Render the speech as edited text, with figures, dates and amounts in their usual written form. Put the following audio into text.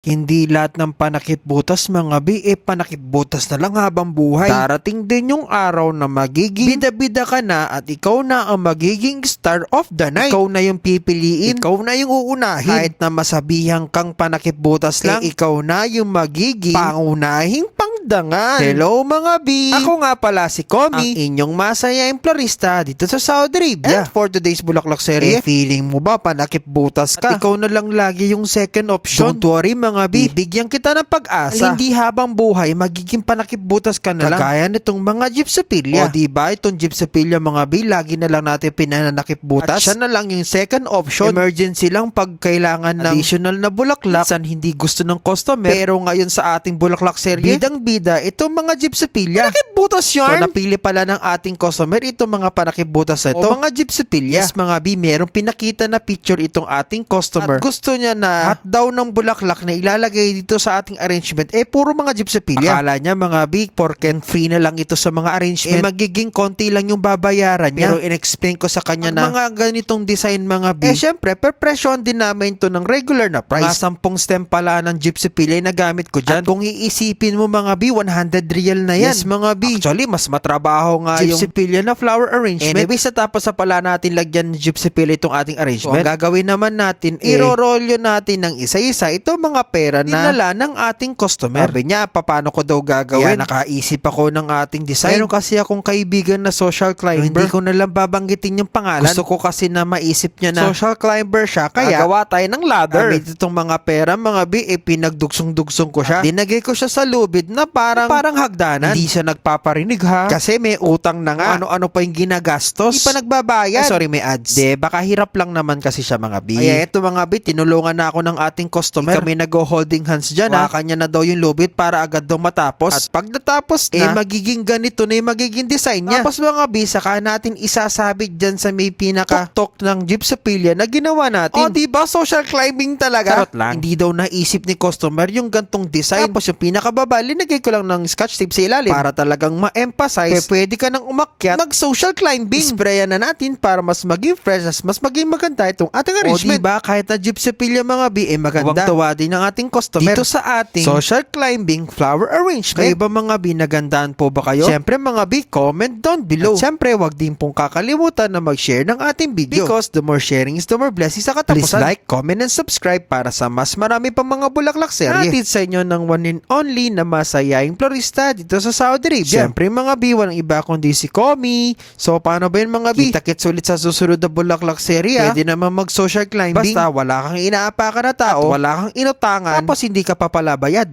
Hindi lahat ng panakip-butas mga bi, panakip-butas na lang habang buhay. Darating din yung araw na magiging bida-bida ka na at ikaw na ang magiging star of the night. Ikaw na yung pipiliin, ikaw na yung uunahin. Kahit na masabihan kang panakip-butas lang, ikaw na yung magiging pangunahing pangdangan. Hello mga bi! Ako nga pala si Komi, ang inyong masayang florista dito sa Saudi Arabia. And for today's Bulaklak Series, feeling mo ba panakip-butas ka? At ikaw na lang lagi yung second option. Don't worry mga bi, bigyan kita ng pag-asa. Hindi habang buhay, magiging panakip-butas ka na lang. Kagaya nitong mga gypsophilia. O diba, itong gypsophilia mga bi, lagi na lang natin pinanakip-butas. At siya na lang yung second option. Emergency lang pag kailangan ng additional na bulaklak. San hindi gusto ng customer. Pero ngayon sa ating Bulaklak Series, bidang-bida, itong mga gypsophilia. Panakip-butas yun! So napili pala ng ating customer itong mga panakip-butas na ito. O mga gypsophilia. Yes mga bi, merong pinakita na picture itong ating customer. At gusto niya na hat daw ng bulaklak na ilalagay dito sa ating arrangement, puro mga gypsophilia. Akala niya mga big pork and free na lang ito sa mga arrangement. Magiging konti lang yung babayaran niya. Pero in-explain ko sa kanya na mga ganitong design mga big. Syempre, per-presyon din namin ito ng regular na price. Mga 10 stem pala ng gypsophilia na gamit ko dyan. At kung iisipin mo mga bi, 100 real na yan. Yes mga bi. Actually, mas matrabaho nga yung gypsophilia na flower arrangement. Anyway, sa tapos sa pala natin lagyan ng gypsophilia itong ating arrangement. So, ang gagawin naman natin, irorolyo natin ng isa-isa ito mga pera na dinala ng ating customer. Sabi niya, paano ko daw gagawin? Kaya nakaisip ako ng ating design. Meron kasi akong kaibigan na social climber. Hindi ko na lang babanggitin yung pangalan. Gusto ko kasi na maisip niya na social climber siya. Kaya gawa tayo ng ladder. Gamit itong mga pera, mga bi, pinagdugsong-dugsong ko siya. Dinagay ko siya sa lubid na parang hagdanan. Hindi siya nagpaparinig ha. Kasi may utang na nga. Ano-ano pa yung ginagastos. Hindi pa nagbabayad. Sorry, may ads. Baka hirap lang naman kasi siya mga bi. Kaya eto mga bi, tinulungan na ako ng ating customer. Kami nag-holding hands dyan ha. Kanya na daw yung lubid para agad daw matapos. At pag natapos na, magiging ganito na yung magiging design niya. Tapos mga bi, saka natin isasabit dyan sa may pinaka-tok ng gypsophilia na ginawa natin. O diba, social climbing talaga. Charot lang. Hindi daw naisip ni customer yung gantong design. Tapos yung pinakababa, linagay ko lang ng scotch tape sa ilalim para talagang ma-emphasize. Kaya pwede ka nang umakyat, mag-social climbing. Sprayan na natin para mas maging fresh, mas maging maganda itong ating arrangement. O diba, kahit na gypsophilia mga bi, maganda. Huwag tawa din ng ating customer. Dito sa ating social climbing flower arrangement. Kayo ba mga bi, nagandaan po ba kayo? Siyempre mga bi, comment down below. At siyempre, wag din pong kakalimutan na mag-share ng ating video. Because the more sharing is the more blessings sa katapusan. Please like, comment, and subscribe para sa mas marami pang mga Bulaklak Series. Hatid sa inyo ng one and only na masayaing florista dito sa Saudi Arabia. Siyempre mga bi, walang iba kundi si Komi. So paano ba yun mga bi? Kita-kits ulit sa susunod na Bulaklak Series. Pwede naman mag-social climbing. Basta wala kang inaapakan na tao, at wala kang inutangan, tapos hindi ka papalabayad.